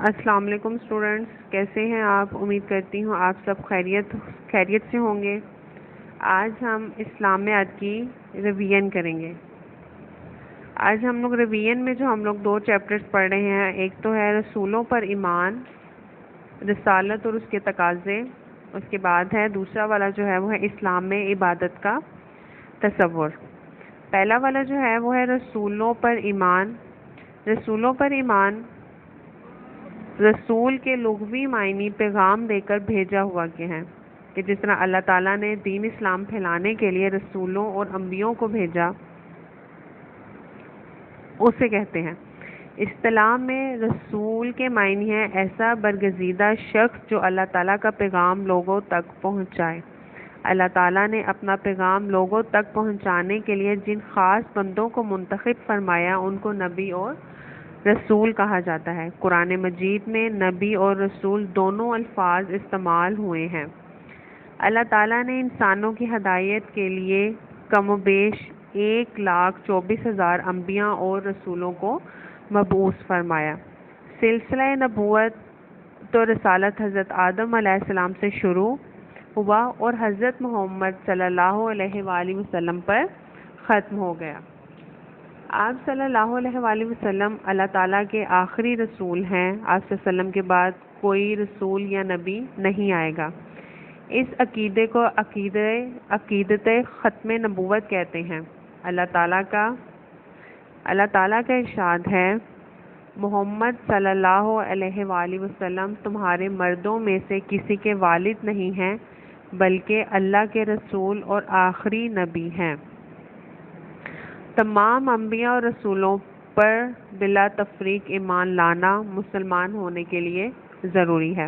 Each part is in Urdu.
السلام علیکم اسٹوڈنٹس، کیسے ہیں آپ؟ امید کرتی ہوں آپ سب خیریت سے ہوں گے۔ آج ہم اسلامیات کی ریویژن کریں گے۔ آج ہم لوگ ریویژن میں جو ہم لوگ 2 چیپٹرز پڑھ رہے ہیں، ایک تو ہے رسولوں پر ایمان، رسالت اور اس کے تقاضے، اس کے بعد ہے دوسرا والا جو ہے وہ ہے اسلام میں عبادت کا تصور۔ پہلا والا جو ہے وہ ہے رسولوں پر ایمان۔ رسولوں پر ایمان رسول کے لغوی معنی پیغام دے کر بھیجا ہوا کے ہیں، کہ جس طرح اللہ تعالیٰ نے دین اسلام پھیلانے کے لیے رسولوں اور انبیوں کو بھیجا، اسے کہتے ہیں۔ اصطلاح میں رسول کے معنی ہے ایسا برگزیدہ شخص جو اللہ تعالیٰ کا پیغام لوگوں تک پہنچائے۔ اللہ تعالیٰ نے اپنا پیغام لوگوں تک پہنچانے کے لیے جن خاص بندوں کو منتخب فرمایا ان کو نبی اور رسول کہا جاتا ہے۔ قرآن مجید میں نبی اور رسول دونوں الفاظ استعمال ہوئے ہیں۔ اللہ تعالیٰ نے انسانوں کی ہدایت کے لیے کم و بیش 1,24,000 انبیاء اور رسولوں کو مبعوث فرمایا۔ سلسلہ نبوت تو رسالت حضرت آدم علیہ السلام سے شروع ہوا اور حضرت محمد صلی اللہ علیہ وآلہ وسلم پر ختم ہو گیا۔ آپ صلی اللہ علیہ وآلہ وسلم اللہ تعالیٰ کے آخری رسول ہیں۔ آپ صلی اللہ علیہ وسلم کے بعد کوئی رسول یا نبی نہیں آئے گا۔ اس عقیدے کو عقیدت ختم نبوت کہتے ہیں۔ اللہ تعالیٰ کا ارشاد ہے، محمد صلی اللہ علیہ وآلہ وسلم تمہارے مردوں میں سے کسی کے والد نہیں ہیں بلکہ اللہ کے رسول اور آخری نبی ہیں۔ تمام انبیاء اور رسولوں پر بلا تفریق ایمان لانا مسلمان ہونے کے لیے ضروری ہے۔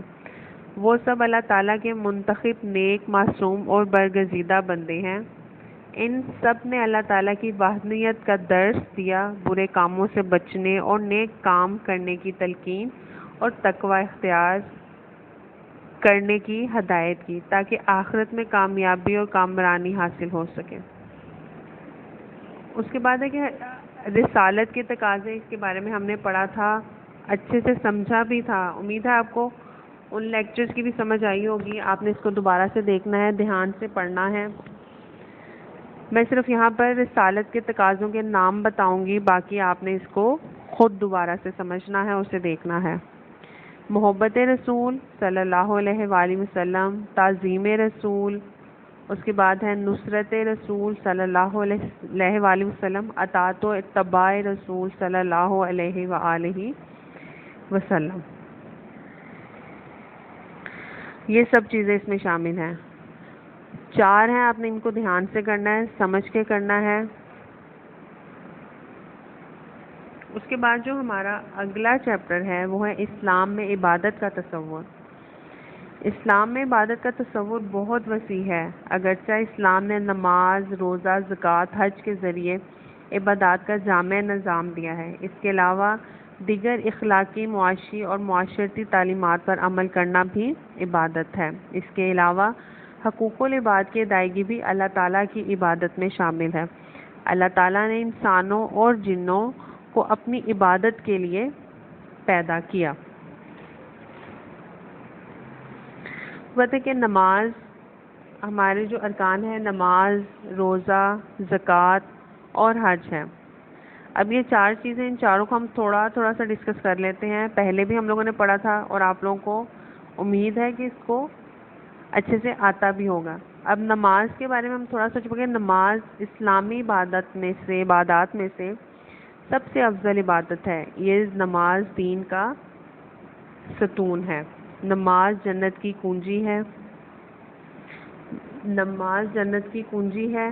وہ سب اللہ تعالیٰ کے منتخب نیک، معصوم اور برگزیدہ بندے ہیں۔ ان سب نے اللہ تعالیٰ کی وحدانیت کا درس دیا، برے کاموں سے بچنے اور نیک کام کرنے کی تلقین اور تقوی اختیار کرنے کی ہدایت کی، تاکہ آخرت میں کامیابی اور کامرانی حاصل ہو سکے۔ اس کے بعد ہے کہ رسالت کے تقاضے، اس کے بارے میں ہم نے پڑھا تھا، اچھے سے سمجھا بھی تھا۔ امید ہے آپ کو ان لیکچرز کی بھی سمجھ آئی ہوگی۔ آپ نے اس کو دوبارہ سے دیکھنا ہے، دھیان سے پڑھنا ہے۔ میں صرف یہاں پر رسالت کے تقاضوں کے نام بتاؤں گی، باقی آپ نے اس کو خود دوبارہ سے سمجھنا ہے، اسے دیکھنا ہے۔ محبت رسول صلی اللہ علیہ وآلہ وسلم، تعظیم رسول، اس کے بعد ہے نصرت رسول صلی اللہ علیہ وآلہ وسلم، اطاعت و اتباع رسول صلی اللہ علیہ وآلہ وسلم۔ یہ سب چیزیں اس میں شامل ہیں۔ 4 ہیں، آپ نے ان کو دھیان سے کرنا ہے، سمجھ کے کرنا ہے۔ اس کے بعد جو ہمارا اگلا چیپٹر ہے وہ ہے اسلام میں عبادت کا تصور۔ اسلام میں عبادت کا تصور بہت وسیع ہے۔ اگرچہ اسلام نے نماز، روزہ، زکوٰۃ، حج کے ذریعے عبادات کا جامع نظام دیا ہے، اس کے علاوہ دیگر اخلاقی، معاشی اور معاشرتی تعلیمات پر عمل کرنا بھی عبادت ہے۔ اس کے علاوہ حقوق العباد کی ادائیگی بھی اللہ تعالیٰ کی عبادت میں شامل ہے۔ اللہ تعالیٰ نے انسانوں اور جنوں کو اپنی عبادت کے لیے پیدا کیا۔ بات ہے کہ نماز، ہمارے جو ارکان ہیں، نماز، روزہ، زکوٰۃ اور حج ہے۔ اب یہ 4 چیزیں، ان چاروں کو ہم تھوڑا سا ڈسکس کر لیتے ہیں۔ پہلے بھی ہم لوگوں نے پڑھا تھا اور آپ لوگوں کو امید ہے کہ اس کو اچھے سے آتا بھی ہوگا۔ اب نماز کے بارے میں ہم تھوڑا سا چکے۔ نماز اسلامی عبادات میں سے سب سے افضل عبادت ہے۔ یہ نماز دین کا ستون ہے۔ نماز جنت کی کنجی ہے۔ نماز جنت کی کنجی ہے۔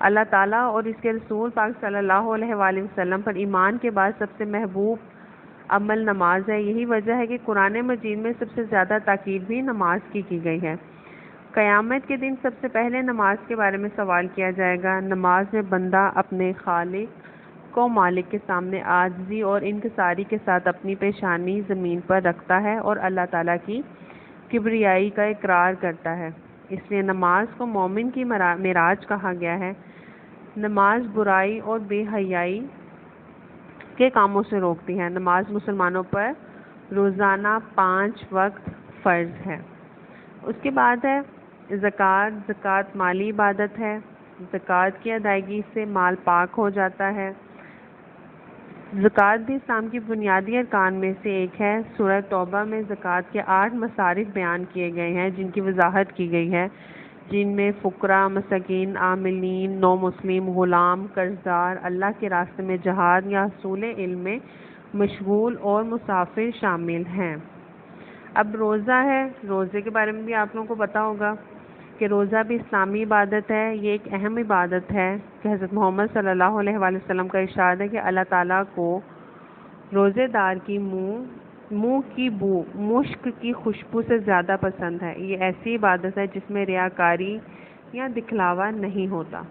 اللہ تعالیٰ اور اس کے رسول پاک صلی اللہ علیہ وآلہ وسلم پر ایمان کے بعد سب سے محبوب عمل نماز ہے۔ یہی وجہ ہے کہ قرآن مجید میں سب سے زیادہ تاکید بھی نماز کی گئی ہے۔ قیامت کے دن سب سے پہلے نماز کے بارے میں سوال کیا جائے گا۔ نماز میں بندہ اپنے خالق کو مالک کے سامنے عاجزی اور انکساری کے ساتھ اپنی پیشانی زمین پر رکھتا ہے اور اللہ تعالیٰ کی کبریائی کا اقرار کرتا ہے۔ اس لیے نماز کو مومن کی معراج کہا گیا ہے۔ نماز برائی اور بے حیائی کے کاموں سے روکتی ہے۔ نماز مسلمانوں پر روزانہ 5 وقت فرض ہے۔ اس کے بعد ہے زکوٰۃ۔ زکوٰۃ مالی عبادت ہے۔ زکوٰۃ کی ادائیگی سے مال پاک ہو جاتا ہے۔ زکوٰۃ بھی اسلام کی بنیادی ارکان میں سے ایک ہے۔ سورہ توبہ میں زکوٰۃ کے 8 مصارف بیان کیے گئے ہیں جن کی وضاحت کی گئی ہے، جن میں فقراء، مساکین، عاملین، نو مسلم، غلام، قرضدار، اللہ کے راستے میں جہاد یا حصول علم میں مشغول اور مسافر شامل ہیں۔ اب روزہ ہے۔ روزے کے بارے میں بھی آپ لوگوں کو پتہ ہوگا کہ روزہ بھی اسلامی عبادت ہے۔ یہ ایک اہم عبادت ہے کہ حضرت محمد صلی اللہ علیہ وآلہ وسلم کا ارشاد ہے کہ اللہ تعالیٰ کو روزے دار کی منہ کی بو مشک کی خوشبو سے زیادہ پسند ہے۔ یہ ایسی عبادت ہے جس میں ریاکاری یا دکھلاوا نہیں ہوتا،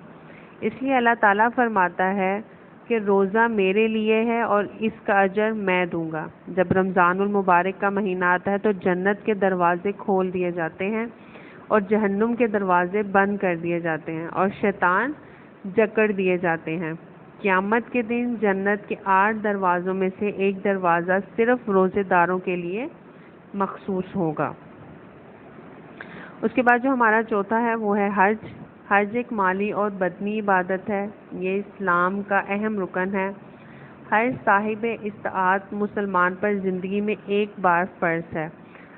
اس لیے اللہ تعالیٰ فرماتا ہے کہ روزہ میرے لیے ہے اور اس کا اجر میں دوں گا۔ جب رمضان المبارک کا مہینہ آتا ہے تو جنت کے دروازے کھول دیے جاتے ہیں اور جہنم کے دروازے بند کر دیے جاتے ہیں اور شیطان جکڑ دیے جاتے ہیں۔ قیامت کے دن جنت کے 8 دروازوں میں سے ایک دروازہ صرف روزے داروں کے لیے مخصوص ہوگا۔ اس کے بعد جو ہمارا چوتھا ہے وہ ہے حج۔ حج ایک مالی اور بدنی عبادت ہے۔ یہ اسلام کا اہم رکن ہے۔ ہر صاحب استطاعت مسلمان پر زندگی میں ایک بار فرض ہے۔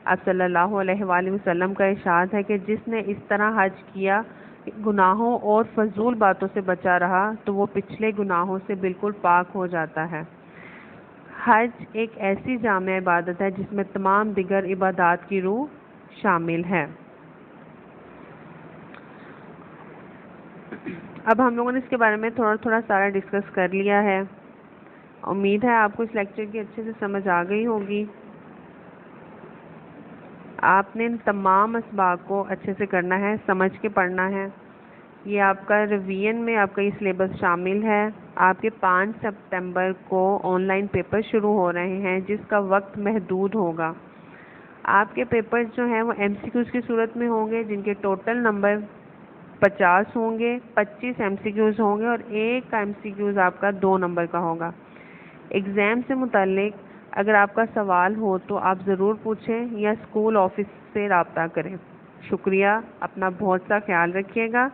آپ صلی اللہ علیہ وآلہ وسلم کا ارشاد ہے کہ جس نے اس طرح حج کیا کہ گناہوں اور فضول باتوں سے بچا رہا تو وہ پچھلے گناہوں سے بالکل پاک ہو جاتا ہے۔ حج ایک ایسی جامع عبادت ہے جس میں تمام دیگر عبادات کی روح شامل ہے۔ اب ہم لوگوں نے اس کے بارے میں تھوڑا سارا ڈسکس کر لیا ہے۔ امید ہے آپ کو اس لیکچر کی اچھے سے سمجھ آ گئی ہوگی۔ آپ نے ان تمام اسباق کو اچھے سے کرنا ہے، سمجھ کے پڑھنا ہے۔ یہ آپ کا ریویژن میں آپ کا یہ سلیبس شامل ہے۔ آپ کے 5 سپتمبر کو آن لائن پیپر شروع ہو رہے ہیں جس کا وقت محدود ہوگا۔ آپ کے پیپر جو ہیں وہ ایم سی کیوز کی صورت میں ہوں گے جن کے ٹوٹل نمبر 50 ہوں گے، 25 ایم سی کیوز ہوں گے اور ایک کا ایم سی کیوز آپ کا 2 نمبر کا ہوگا۔ ایگزام سے متعلق اگر آپ کا سوال ہو تو آپ ضرور پوچھیں یا اسکول آفس سے رابطہ کریں۔ شکریہ، اپنا بہت سا خیال رکھیے گا۔